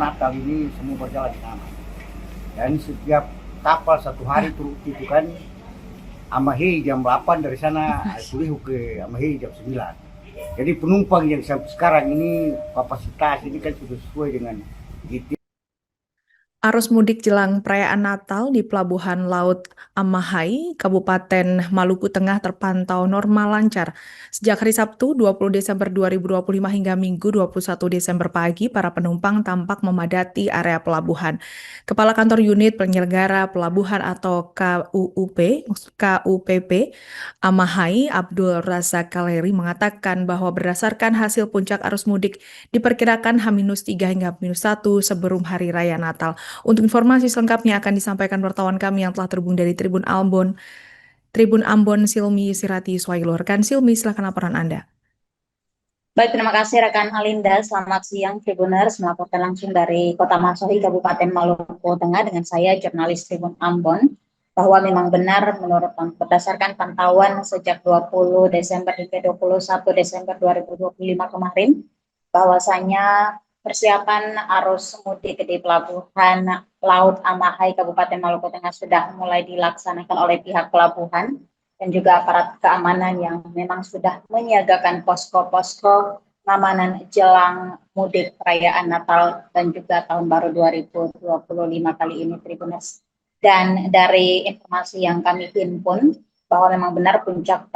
Natal ini semua berjalan aman. Dan setiap kapal satu hari turut itu kan Amahi jam 8 dari sana, Sulihu ke Amahi jam 9. Jadi penumpang yang sampai sekarang ini kapasitas ini kan sudah sesuai dengan gitu. Arus mudik jelang perayaan Natal di Pelabuhan Laut Amahai, Kabupaten Maluku Tengah terpantau normal lancar. Sejak hari Sabtu 20 Desember 2025 hingga Minggu 21 Desember pagi, para penumpang tampak memadati area pelabuhan. Kepala Kantor Unit Penyelenggara Pelabuhan atau KUPP Amahai, Abdul Razak Kaleri mengatakan bahwa berdasarkan hasil puncak arus mudik diperkirakan H-3 hingga H-1 sebelum Hari Raya Natal. Untuk informasi selengkapnya akan disampaikan wartawan kami yang telah terhubung dari Tribun Ambon, Silmi Sirati Swailor. Kan Silmi, silakan laporan Anda. Baik, terima kasih rekan Alinda. Selamat siang Tribuners, melaporkan langsung dari Kota Masohi, Kabupaten Maluku Tengah dengan saya, jurnalis Tribun Ambon, bahwa memang benar menurut berdasarkan pantauan sejak 20 Desember hingga 21 Desember 2025 kemarin, bahwasanya persiapan arus mudik di Pelabuhan Laut Amahai, Kabupaten Maluku Tengah sudah mulai dilaksanakan oleh pihak pelabuhan dan juga aparat keamanan yang memang sudah menyiagakan posko-posko pengamanan jelang mudik perayaan Natal dan juga Tahun Baru 2025 kali ini, Tribuners. Dan dari informasi yang kami himpun, bahwa memang benar puncak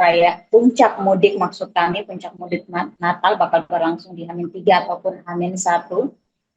mudik maksud kami, puncak mudik Natal bakal berlangsung di H-3 ataupun H-1,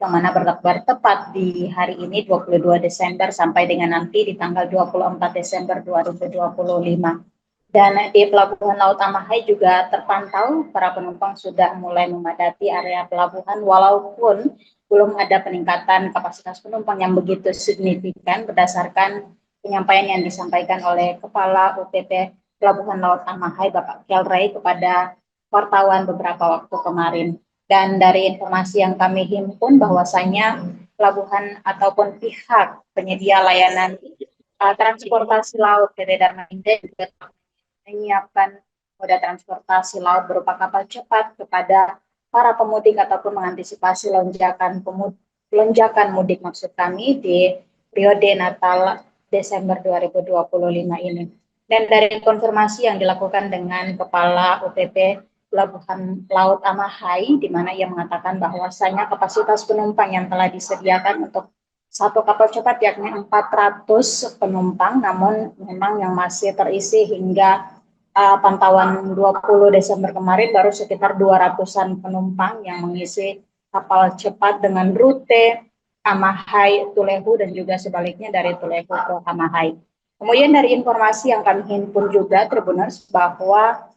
yang mana bertepat di hari ini 22 Desember sampai dengan nanti di tanggal 24 Desember 2025. Dan di Pelabuhan Laut Amahai juga terpantau para penumpang sudah mulai memadati area pelabuhan walaupun belum ada peningkatan kapasitas penumpang yang begitu signifikan berdasarkan penyampaian yang disampaikan oleh Kepala UPP Pelabuhan Laut Amahai Bapak Kelrey kepada wartawan beberapa waktu kemarin. Dan dari informasi yang kami himpun bahwasanya pelabuhan ataupun pihak penyedia layanan transportasi laut PT Dharma Indah juga menyiapkan moda transportasi laut berupa kapal cepat kepada para pemudik ataupun mengantisipasi lonjakan mudik maksud kami di periode Natal Desember 2025 ini. Dan dari konfirmasi yang dilakukan dengan Kepala UPP Pelabuhan Laut Amahai, di mana ia mengatakan bahwasanya kapasitas penumpang yang telah disediakan untuk satu kapal cepat yakni 400 penumpang, namun memang yang masih terisi hingga pantauan 20 Desember kemarin baru sekitar 200-an penumpang yang mengisi kapal cepat dengan rute Amahai Tulehu dan juga sebaliknya dari Tulehu ke Amahai. Kemudian dari informasi yang kami himpun juga Tribuners bahwa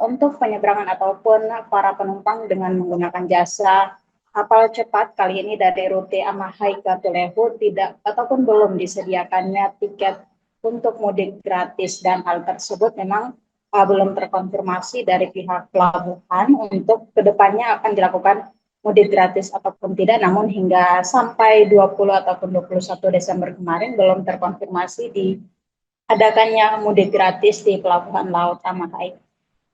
untuk penyeberangan ataupun para penumpang dengan menggunakan jasa kapal cepat kali ini dari rute Amahai ke Tulehu tidak ataupun belum disediakannya tiket untuk mudik gratis, dan hal tersebut memang belum terkonfirmasi dari pihak pelabuhan untuk kedepannya akan dilakukan mudik gratis ataupun tidak, namun hingga sampai 20 ataupun 21 Desember kemarin belum terkonfirmasi diadakannya mudik gratis di Pelabuhan Laut Amahai.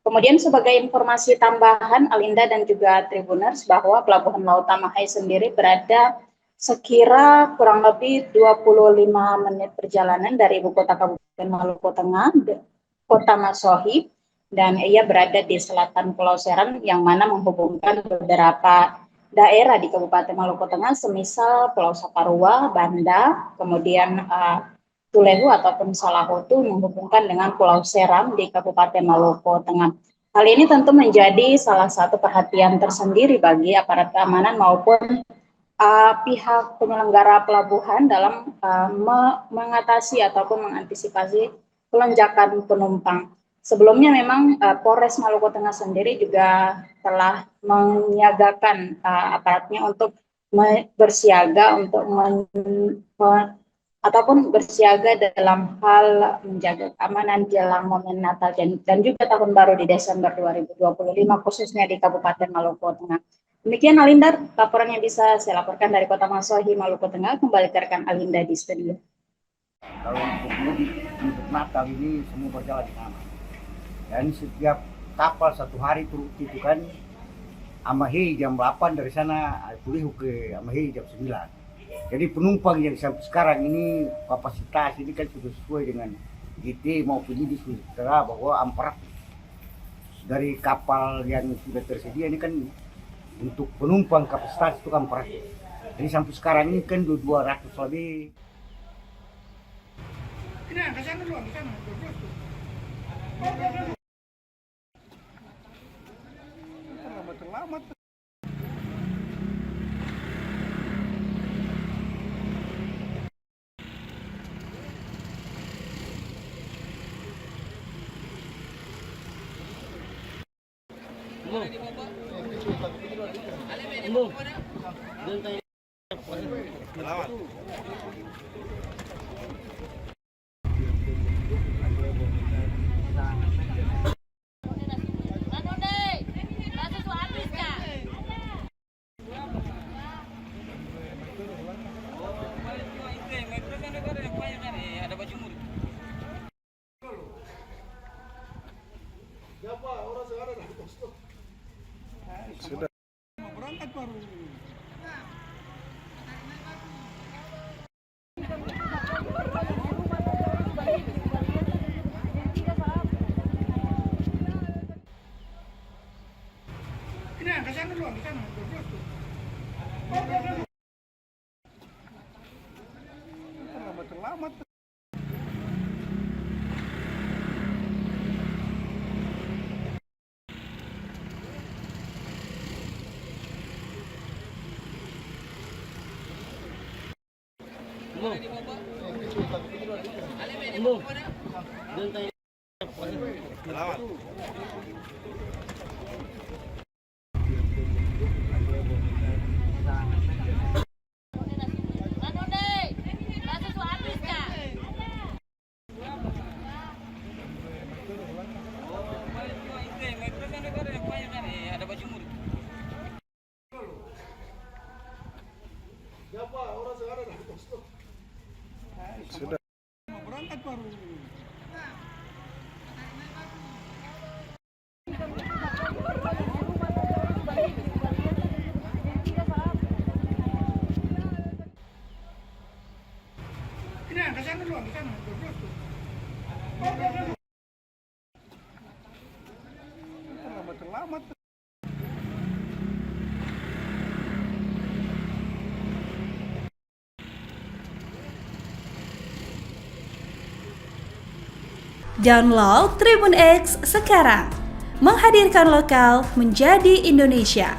Kemudian sebagai informasi tambahan Alinda dan juga Tribuners bahwa Pelabuhan Laut Amahai sendiri berada sekira kurang lebih 25 menit perjalanan dari ibu kota Kabupaten Maluku Tengah, Kota Masohi, dan ia berada di selatan Pulau Seram yang mana menghubungkan beberapa daerah di Kabupaten Maluku Tengah, semisal Pulau Saparua, Banda, kemudian Tulehu ataupun Salahutu menghubungkan dengan Pulau Seram di Kabupaten Maluku Tengah. Hal ini tentu menjadi salah satu perhatian tersendiri bagi aparat keamanan maupun pihak penyelenggara pelabuhan dalam mengatasi ataupun mengantisipasi lonjakan penumpang. Sebelumnya memang Polres Maluku Tengah sendiri juga telah menyiagakan aparatnya untuk bersiaga untuk ataupun bersiaga dalam hal menjaga keamanan jelang momen Natal dan juga Tahun Baru di Desember 2025 khususnya di Kabupaten Maluku Tengah. Demikian Alinda, laporan yang bisa saya laporkan dari Kota Masohi, Maluku Tengah. Kembali ke rekan Alinda di studio. Kalau untuk mudik untuk Natal ini semua berjalan aman. Dan setiap kapal satu hari turut itu kan Amahe jam 8 dari sana kuliah ke Amahe jam 9. Jadi penumpang yang sampai sekarang ini kapasitas ini kan sudah sesuai dengan GT maupun ini sudah bahwa 400 dari kapal yang sudah tersedia ini kan untuk penumpang kapasitas itu kan 400. Jadi sampai sekarang ini kan 200 lebih. Ini ke sana dulu, ke sana. Terlambat. Sudah. Berangkat baru. Ini ke sana dulu, ke sana. Terlambat. Sudah. Berangkat baru. Ini ke sana dulu, ke sana. Terlambat. Download Tribun X sekarang, menghadirkan lokal menjadi Indonesia.